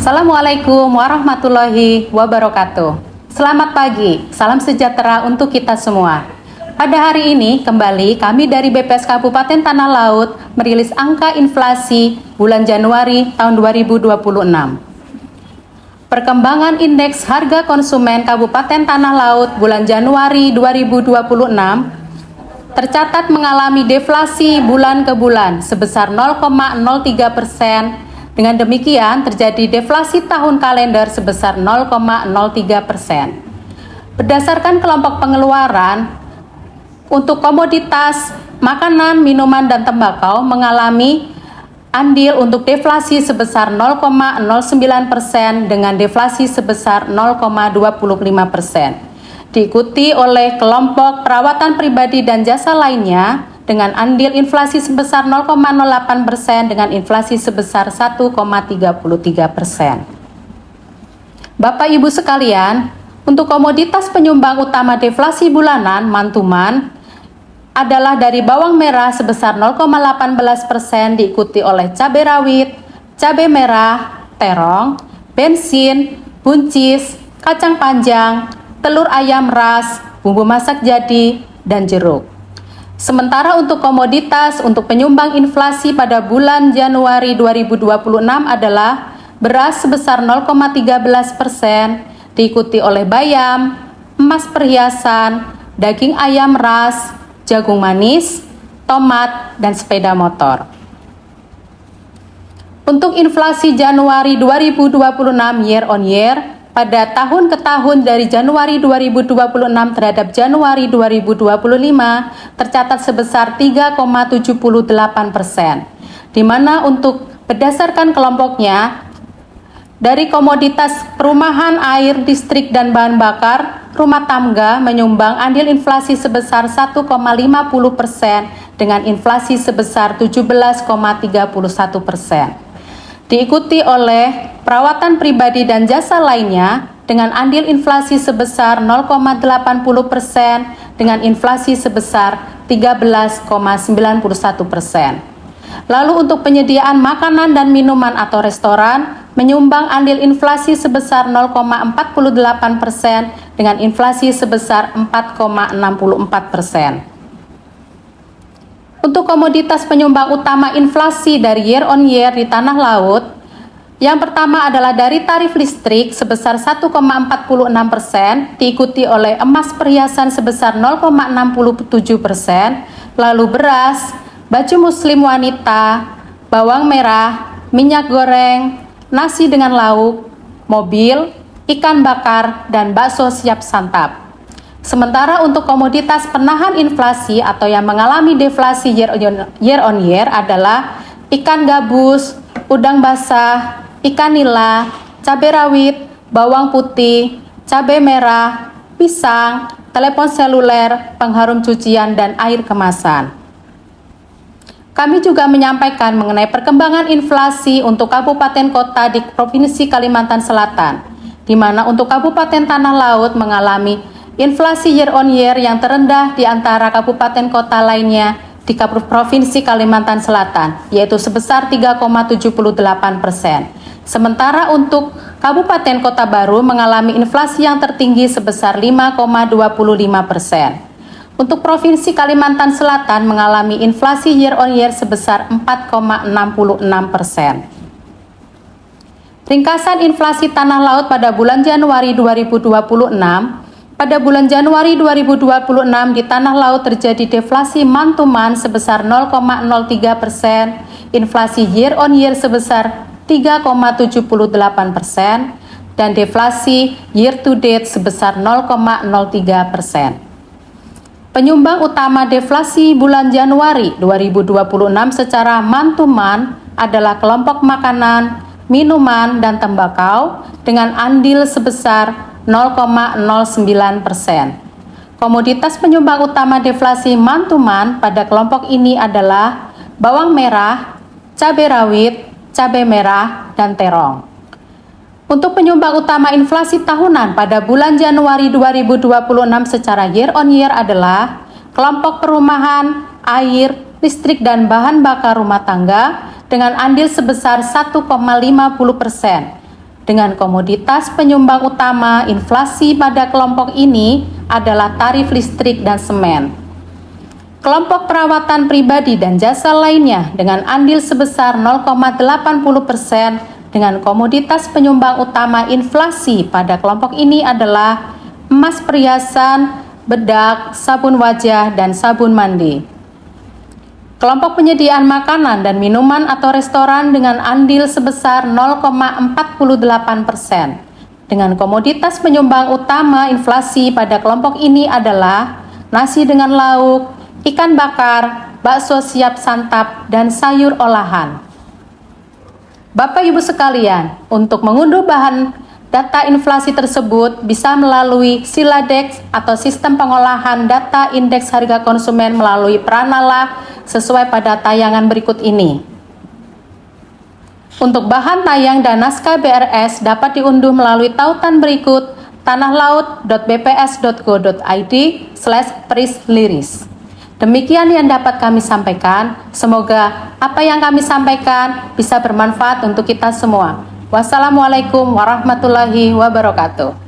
Assalamualaikum warahmatullahi wabarakatuh. Selamat pagi, salam sejahtera untuk kita semua. Pada hari ini kembali kami dari BPS Kabupaten Tanah Laut merilis angka inflasi bulan Januari tahun 2026. Perkembangan indeks harga konsumen Kabupaten Tanah Laut bulan Januari 2026 tercatat mengalami deflasi bulan ke bulan sebesar 0,03%. Dengan demikian, terjadi deflasi tahun kalender sebesar 0,03%. Berdasarkan kelompok pengeluaran, untuk komoditas makanan, minuman, dan tembakau mengalami andil untuk deflasi sebesar 0,09% dengan deflasi sebesar 0,25%. Diikuti oleh kelompok perawatan pribadi dan jasa lainnya dengan andil inflasi sebesar 0,08% dengan inflasi sebesar 1,33%. Bapak Ibu sekalian, untuk komoditas penyumbang utama deflasi bulanan mantuman adalah dari bawang merah sebesar 0,18%, diikuti oleh cabai rawit, cabai merah, terong, bensin, buncis, kacang panjang, telur ayam ras, bumbu masak jadi, dan jeruk. Sementara untuk komoditas untuk penyumbang inflasi pada bulan Januari 2026 adalah beras sebesar 0,13%, diikuti oleh bayam, emas perhiasan, daging ayam ras, jagung manis, tomat, dan sepeda motor. Untuk inflasi Januari 2026 year on year, pada tahun ke tahun dari Januari 2026 terhadap Januari 2025 tercatat sebesar 3,78%, di mana untuk berdasarkan kelompoknya, dari komoditas perumahan, air, listrik, dan bahan bakar, rumah tangga menyumbang andil inflasi sebesar 1,50% dengan inflasi sebesar 17,31%. Diikuti oleh perawatan pribadi dan jasa lainnya dengan andil inflasi sebesar 0,80% dengan inflasi sebesar 13,91%. Lalu untuk penyediaan makanan dan minuman atau restoran menyumbang andil inflasi sebesar 0,48% dengan inflasi sebesar 4,64%. Untuk komoditas penyumbang utama inflasi dari year on year di Tanah Laut, yang pertama adalah dari tarif listrik sebesar 1,46%, diikuti oleh emas perhiasan sebesar 0,67%, lalu beras, baju muslim wanita, bawang merah, minyak goreng, nasi dengan lauk, mobil, ikan bakar, dan bakso siap santap. Sementara untuk komoditas penahan inflasi atau yang mengalami deflasi year on year adalah ikan gabus, udang basah, ikan nila, cabai rawit, bawang putih, cabai merah, pisang, telepon seluler, pengharum cucian, dan air kemasan. Kami juga menyampaikan mengenai perkembangan inflasi untuk kabupaten kota di Provinsi Kalimantan Selatan, di mana untuk Kabupaten Tanah Laut mengalami inflasi year on year yang terendah di antara kabupaten kota lainnya di Provinsi Kalimantan Selatan, yaitu sebesar 3,78%. Sementara untuk Kabupaten Kota Baru mengalami inflasi yang tertinggi sebesar 5,25%. Untuk Provinsi Kalimantan Selatan mengalami inflasi year on year sebesar 4,66%. Ringkasan inflasi Tanah Laut pada bulan Januari 2026. Pada bulan Januari 2026 di Tanah Laut terjadi deflasi month-to-month sebesar 0,03%, inflasi year on year sebesar 3,78%, dan deflasi year to date sebesar 0,03%. Penyumbang utama deflasi bulan Januari 2026 secara month-to-month adalah kelompok makanan, minuman, dan tembakau dengan andil sebesar 0,09%. Komoditas penyumbang utama deflasi month-to-month pada kelompok ini adalah bawang merah, cabai rawit, cabai merah, dan terong. Untuk penyumbang utama inflasi tahunan pada bulan Januari 2026 secara year on year adalah kelompok perumahan, air, listrik, dan bahan bakar rumah tangga dengan andil sebesar 1,50%. Dengan komoditas penyumbang utama inflasi pada kelompok ini adalah tarif listrik dan semen. Kelompok perawatan pribadi dan jasa lainnya dengan andil sebesar 0,80% dengan komoditas penyumbang utama inflasi pada kelompok ini adalah emas perhiasan, bedak, sabun wajah, dan sabun mandi. Kelompok penyediaan makanan dan minuman atau restoran dengan andil sebesar 0,48%. Dengan komoditas penyumbang utama inflasi pada kelompok ini adalah nasi dengan lauk, ikan bakar, bakso siap santap, dan sayur olahan. Bapak Ibu sekalian, untuk mengunduh bahan data inflasi tersebut bisa melalui Siladex atau sistem pengolahan data indeks harga konsumen melalui Pranala sesuai pada tayangan berikut ini. Untuk bahan tayang dan naskah BRS dapat diunduh melalui tautan berikut tanahLaut.bps.go.id/prisliris. Demikian yang dapat kami sampaikan. Semoga apa yang kami sampaikan bisa bermanfaat untuk kita semua. Wassalamualaikum warahmatullahi wabarakatuh.